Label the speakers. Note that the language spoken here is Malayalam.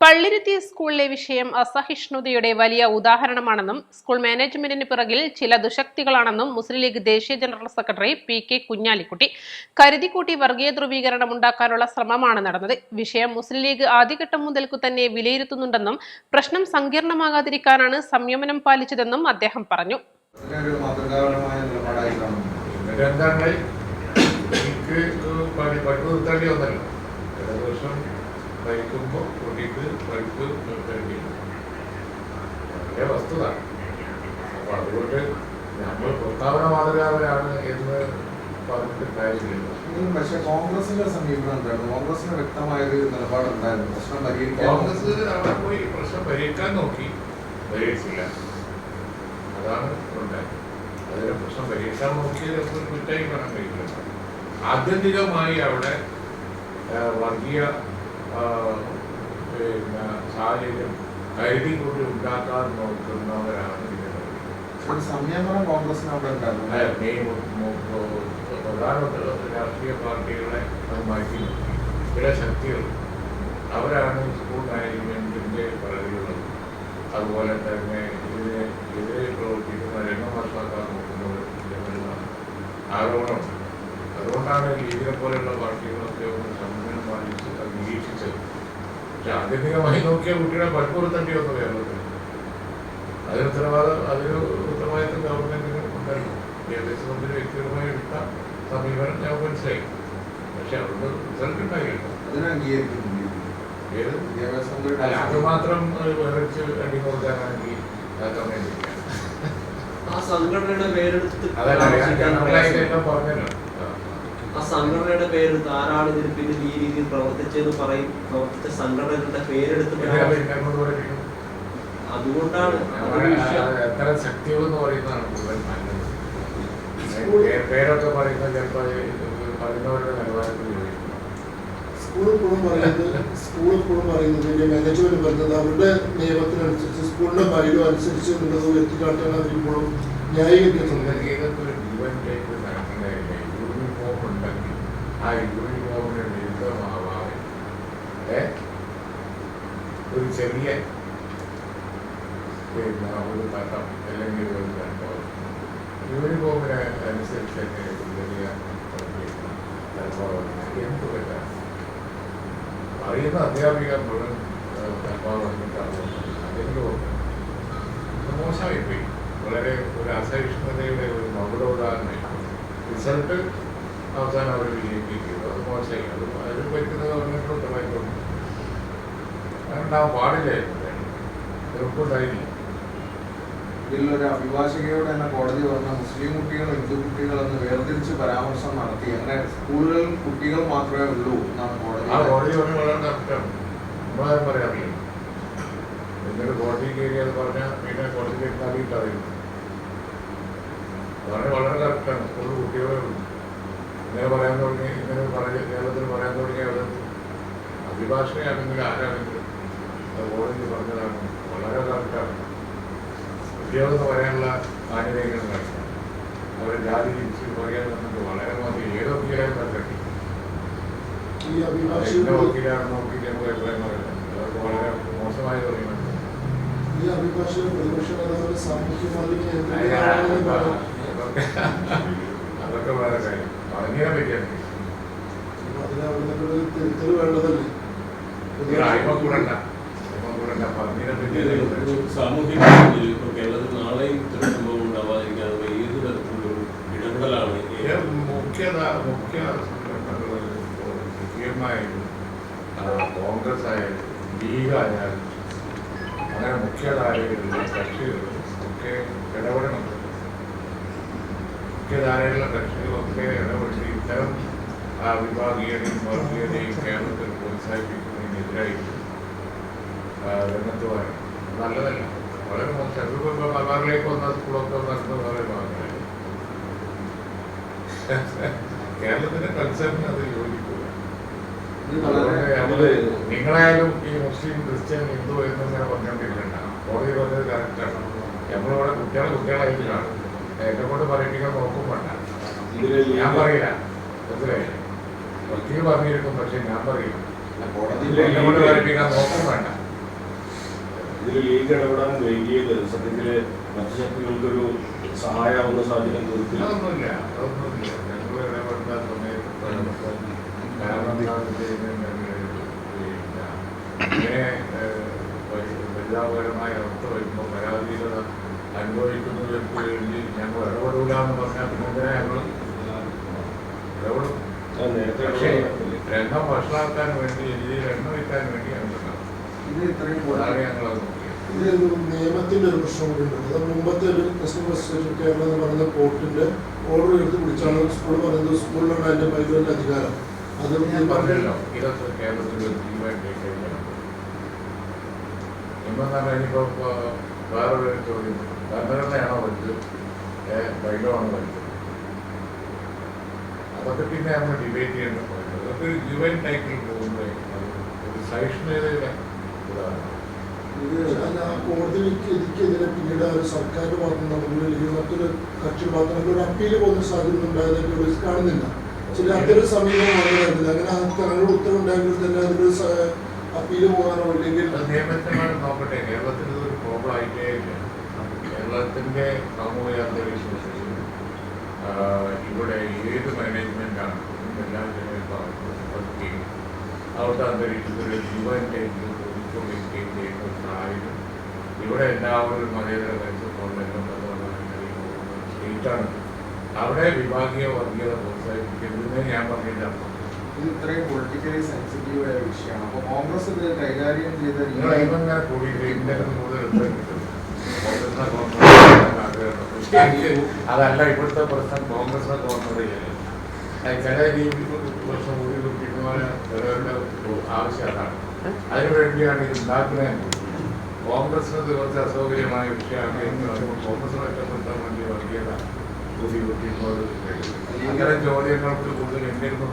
Speaker 1: പള്ളിരുത്തി സ്കൂളിലെ വിഷയം അസഹിഷ്ണുതയുടെ വലിയ ഉദാഹരണമാണെന്നും സ്കൂൾ മാനേജ്മെന്റിന് പിറകിൽ ചില ദുശക്തികളാണെന്നും മുസ്ലിം ലീഗ് ദേശീയ ജനറൽ സെക്രട്ടറി പി.കെ. കുഞ്ഞാലിക്കുട്ടി കരുതിക്കൂട്ടി വർഗീയ ധ്രുവീകരണം ഉണ്ടാക്കാനുള്ള ശ്രമമാണ് നടന്നത്. വിഷയം മുസ്ലിം ലീഗ് ആദ്യഘട്ടം മുതൽക്കു തന്നെ വിലയിരുത്തുന്നുണ്ടെന്നും പ്രശ്നം സങ്കീർണമാകാതിരിക്കാനാണ് സംയമനം പാലിച്ചതെന്നും അദ്ദേഹം പറഞ്ഞു.
Speaker 2: ഭരിക്കുമ്പോൾ കുട്ടിക്ക് പഠിപ്പ് നിർത്തേണ്ടില്ല വളരെ വസ്തുത. അപ്പൊ അതുകൊണ്ട് നമ്മൾ പ്രസ്താവന മാതൃകാവനാണ് എന്ന് പറഞ്ഞിട്ട് കാര്യമില്ല.
Speaker 3: പക്ഷെ കോൺഗ്രസിന്റെ സമീപനം എന്താണ്? കോൺഗ്രസിന് വ്യക്തമായൊരു നിലപാടുണ്ടായിരുന്നു. പ്രശ്നം പരിഹരിക്കാൻ
Speaker 2: കോൺഗ്രസ് അവിടെ പോയി പ്രശ്നം പരിഹരിക്കാൻ നോക്കി, പരിഹരിച്ചില്ല. അതാണ് ഉണ്ടായത്. അതിന് പ്രശ്നം പരിഹരിക്കാൻ നോക്കിയത് കുറ്റായി കാണാൻ കഴിയില്ല. ആത്യന്തികമായി അവിടെ വർഗീയ പിന്നെ സാഹചര്യം കരുതി കൂടി ഉണ്ടാക്കാൻ നോക്കുന്നവരാണ്
Speaker 3: സംയമനം കോൺഗ്രസിന് അവിടെ ഉണ്ടായിരുന്നു.
Speaker 2: പ്രധാനപ്പെട്ട രാഷ്ട്രീയ പാർട്ടികളെ മാറ്റി ചില ശക്തികൾ അവരാണ് സ്കൂൾ മാനേജ്മെന്റിന്റെ പിറകിലുള്ളത്. അതുപോലെ തന്നെ ഇതിനെതിരെ പ്രവർത്തിക്കുന്ന രംഗമാസാക്കാൻ നോക്കുന്നവർ എന്നുള്ള ആരോപണമുണ്ട്. അതുകൊണ്ടാണ് ലീഗിനെ പോലെയുള്ള പാർട്ടികളൊക്കെ സംയമനം പാലിച്ച് നിരീക്ഷിച്ചത്. പക്ഷെ ആത്യന്തികമായി നോക്കിയ കുട്ടികളെ പഠിപ്പുറത്തേണ്ടി വന്നു കേരളത്തിൽ. അതിന് ഉത്തരവാദിത്വം ഗവൺമെന്റിന് ഉണ്ടായിരുന്നു. വിദ്യാഭ്യാസ മന്ത്രി വ്യക്തിപരമായി എടുത്ത സമീപനം ഞാൻ മനസ്സിലായി. പക്ഷെ അവർക്ക് റിസൾട്ട് ഉണ്ടായില്ല. അത് മാത്രം വിവരിച്ച് അടി കൊടുക്കാനാണെങ്കിൽ
Speaker 4: ആ സംഘടനയുടെ പേരെടുത്ത്
Speaker 2: പറഞ്ഞല്ലോ.
Speaker 4: ആ സംഘടനയുടെ പേരെടുത്ത് ആരാണ് ഇതിന് പിന്നിൽ ഈ രീതിയിൽ പ്രവർത്തിച്ചെന്ന് പറയും. പ്രവർത്തിച്ച സംഘടനകളുടെ പേരെടുത്ത് അതുകൊണ്ടാണ്
Speaker 2: എത്ര ശക്തികളെന്ന് പറയുന്നതാണ് കൂടുതൽ നല്ലത്. പേരൊക്കെ പറയുന്ന ചിലപ്പോൾ പറയുന്നവരുടെ നിലവാരത്തിൽ
Speaker 5: സ്കൂൾ ഇപ്പോഴും പറയുന്നത് മാനേജ്മെന്റ് പറഞ്ഞത് അവരുടെ നിയമത്തിനനുസരിച്ച് സ്കൂളിന്റെ മൈലും അനുസരിച്ച് എന്നുള്ളത് എത്തിക്കാട്ടാണ് അവരിപ്പോഴും ന്യായീകരിക്കുന്നത്.
Speaker 2: യൂണിഫോം ഉണ്ടെങ്കിൽ ആ യൂണിഫോമിന് വിരുദ്ധമാവാൻ ഒരു ചെറിയ ഒരു തട്ടം അല്ലെങ്കിൽ ഒരു തട്ടം യൂണിഫോമിന് അനുസരിച്ച് തന്നെ വലിയ എന്ത് പറ്റാം അറിയുന്ന അധ്യാപിക മുഴുവൻ തൽപ്പാടിട്ടാണ് അതെനിക്ക് മോശമായിപ്പോയി. വളരെ ഒരു അസഹിഷ്ണുതയുടെ ഒരു മകുടോദാഹരണം. റിസൾട്ട് അവസാനം അവർ വിജയിപ്പിക്കുന്നത് അത് മോശമായി. അതിൽ പറ്റുന്നത് ഗവൺമെന്റിന് ഉത്തരവാദിത്തമുണ്ട്. അതുണ്ടാവാൻ പാടില്ലായിരുന്നു, എളുപ്പമുണ്ടായില്ല.
Speaker 3: ഇതിലൊരു അഭിഭാഷകയോട് തന്നെ കോടതി പറഞ്ഞ മുസ്ലിം കുട്ടികൾ ഹിന്ദു കുട്ടികൾ എന്ന് വേർതിരിച്ച് പരാമർശം നടത്തി. അങ്ങനെ സ്കൂളുകളിൽ കുട്ടികൾ മാത്രമേ ഉള്ളൂ എന്നാണ് കോടതി.
Speaker 2: ആ കോടതി പറഞ്ഞ വളരെ കറക്റ്റാണ്. നമ്മളാരും പറയാറില്ല. എന്നിട്ട് കോടതിയിൽ കയറി അത് പറഞ്ഞാൽ പിന്നെ കോടതിയിൽ തള്ളിയിട്ട് അറിയുന്നു. വളരെ കറക്റ്റാണ്. സ്കൂളിൽ കുട്ടികളെ ഉള്ളൂ ഇങ്ങനെ പറയാൻ തുടങ്ങി. ഇങ്ങനെ കേരളത്തിൽ പറയാൻ തുടങ്ങിയ അവിടെ അഭിഭാഷകയാണെങ്കിലും ആരാണെങ്കിലും അത് കോടതി പറഞ്ഞതാണ്. വളരെ കറക്റ്റാണ്. കുട്ടികളെന്ന് പറയാനുള്ള മാന്യതകൾ കാണിക്കണം. അവരെ ജാതി തിരിച്ച് പറയാൻ നമുക്ക് വളരെ മതി. ഏത് വക്കീലായും കണ്ടെത്തി വക്കീലാണെന്ന് നോക്കിയിട്ട് നമുക്ക് അഭിപ്രായം പറയുന്നത് അവർക്ക് വളരെ മോശമായി പറയുന്നുണ്ട്. അതൊക്കെ വേറെ കാര്യം. അതിനെ പറ്റിയാണ്
Speaker 6: സാമൂഹിക കേരളത്തിൽ നാളെയും ഇത്തരം സംഭവം ഉണ്ടാവാതിരിക്കാതെ ഏത് തരത്തിലുള്ള ഇടപെടലാണ്
Speaker 2: മുഖ്യമായാലും കോൺഗ്രസ് ആയാലും ലീഗായാലും അങ്ങനെ മുഖ്യധാരയിലുള്ള കക്ഷികളും ഒക്കെ ഇടപെടണം. മുഖ്യധാരയിലുള്ള കക്ഷികളൊക്കെ ഇടപെട്ട് ഇത്തരം വിഭാഗീയതയും വർഗീയതയും കേരളത്തിൽ പ്രോത്സാഹിപ്പിക്കുന്നതിനെതിരായിട്ട് രംഗത്ത് വരണം. നല്ലതല്ല, വളരെ മോശം. മലബാറിലേക്ക് വന്ന സ്കൂളൊക്കെ നടന്ന വളരെ ഭാഗങ്ങളായി. കേരളത്തിന്റെ കൺസേണിന് അത് യോജിക്കുക. നിങ്ങളായാലും ഈ മുസ്ലിം ക്രിസ്ത്യൻ ഹിന്ദു എന്നിങ്ങനെ പറഞ്ഞുകൊണ്ടിരിക്കണ്ട. കോടതി പറഞ്ഞത് കറക്റ്റാണ്. നമ്മളിവിടെ കുട്ടികളായിട്ട് കാണും. എന്നെ കൊണ്ട് പറയിപ്പിക്കാൻ നോക്കും വേണ്ട. ഞാൻ പറയില്ല, മനസ്സിലായില്ലേ? വക്കീൽ പറഞ്ഞിരിക്കും, പക്ഷെ ഞാൻ പറയില്ല. കോടതി എന്നെ കൊണ്ട് പറയിപ്പിക്കാൻ നോക്കും വേണ്ട.
Speaker 6: ഇതിൽ ലീഗ് ഇടപെടാൻ വൈകിയത് സത്യത്തിൽ മറ്റു ശക്തികൾക്കൊരു സഹായമാവുന്ന സാഹചര്യം തീർത്തില്ല.
Speaker 2: അതൊന്നുമില്ല. ഞങ്ങൾ ഇടപെടുന്ന സമയത്ത് കാരണം എന്താണെന്ന് വെച്ച് കഴിഞ്ഞാൽ ഇങ്ങനെ പരിതാപകരമായ അവസ്ഥ വരുമ്പോൾ പരാധീനത അനുഭവിക്കുന്നവർക്ക് വേണ്ടി ഞങ്ങൾ ഇടപെടൂല എന്ന് പറഞ്ഞാൽ പിന്നെ എന്തിനാ ഞങ്ങൾ ഇടപെടും?
Speaker 6: നേരത്തെ
Speaker 2: പക്ഷേ രംഗം വഷളാക്കാൻ വേണ്ടി രീതിയിൽ എണ്ണ വയ്ക്കാൻ വേണ്ടി
Speaker 3: ഇത് ഇത്രയും
Speaker 2: അതാണ് ഞങ്ങളത് നോക്കിയത്.
Speaker 5: ഇത് നിയമത്തിന്റെ ഒരു പ്രശ്നം കൂടി ഉണ്ട്. അത് മുമ്പത്തെ ഒരു കസ്റ്റമർ സ്റ്റേറ്റ് കേരളം എന്ന് പറയുന്ന കോർട്ടിന്റെ ഓർഡർ എടുത്ത് പിടിച്ചാണ് സ്കൂൾ പറയുന്നത് സ്കൂളിലാണ് അതിന്റെ പൈതലിന്റെ അധികാരം. അത്
Speaker 2: ഞാൻ പറഞ്ഞല്ലോ ഇതൊക്കെ കേരളത്തിൽ ഒരു തീരുമാനം കഴിഞ്ഞാൽ നിയമം ഇനിയിപ്പോൾ വേറൊരു ചോദ്യം ഭരണഘടനയാണോ വലുത് ബൈലോണോ വലുത്? അതൊക്കെ പിന്നെ നമ്മൾ ഡിബേറ്റ് ചെയ്യേണ്ട പോയിന്റ്. അതൊക്കെ ഒരു ജിവൻ ടൈപ്പിൽ പോകുമ്പോൾ ഒരു സഹിഷ്ണുതയുടെ ഉദാഹരണം.
Speaker 5: കോടതി വിധിക്കെതിരെ പിന്നീട് ഒരു സർക്കാരിന്റെ ഭാഗത്ത് നിന്ന് അല്ലെങ്കിൽ മറ്റൊരു കക്ഷിയുടെ ഭാഗത്ത് നിന്ന് ഒരു അപ്പീൽ പോകുന്ന സാധ്യത ഉണ്ടായതായിട്ട് ഒരു കാണുന്നില്ല. ചില അത്തരം സമീപനം വരുന്നില്ല. അങ്ങനെ തങ്ങളുടെ ഉത്തരവുണ്ടായെങ്കിൽ തന്നെ അതിലൊരു അപ്പീൽ പോകാനോ അല്ലെങ്കിൽ
Speaker 2: അത് നിയമത്തിനാണ് നോക്കട്ടെ. കേരളത്തിൽ ഇതൊരു പ്രോബ്ലം ആയിട്ടേ ഇല്ല. കേരളത്തിൻ്റെ സാമൂഹിക അന്തരീക്ഷത്തിൽ ഇവിടെ ഏത് മാനേജ്മെൻറ്റാണ് എല്ലാ ജനവിഭാഗവും അവിടുത്തെ അന്തരീക്ഷത്തിൽ ജീവൻ ഒതുക്കൊള്ളിക്കുകയും ചെയ്യുന്ന ഒരു സാഹചര്യം ഇവിടെ എല്ലാവരും മതേതര കാഴ്ചപ്പാടും സ്റ്റേറ്റാണ്. അവിടെ വിഭാഗീയ വർഗീയത പ്രോത്സാഹിപ്പിക്കുന്നതിന് ഞാൻ പറഞ്ഞില്ല.
Speaker 3: ഇത് ഇത്രയും പൊളിറ്റിക്കലി സെൻസിറ്റീവ് ആയ വിഷയമാണ്. അപ്പോൾ കോൺഗ്രസ് ഇത് കൈകാര്യം ചെയ്ത
Speaker 2: നിങ്ങൾ ഇങ്ങനെ കൂടി ഇന്ത്യയിൽ കൂടുതൽ അതല്ല ഇവിടുത്തെ പ്രശ്നം. കോൺഗ്രസിനെ ഗവൺമെന്റ് ചില രീതി പ്രശ്നം കൂടി കിട്ടുന്നവരുടെ ആവശ്യം അതാണ്. അതിനുവേണ്ടിയാണ് ഇത് ഉണ്ടാക്കുന്നത്. കോൺഗ്രസിന് കുറച്ച് അസൗകര്യമായ വിഷയമാണ് എന്ന് പറയുമ്പോൾ കോൺഗ്രസിനെ ഒറ്റപ്പെടുത്താൻ വേണ്ടി വർഗീയത കൂടി കിട്ടുന്നത്. അങ്ങനെ ചോദ്യങ്ങൾക്ക് കൂടുതൽ എന്തെങ്കിലും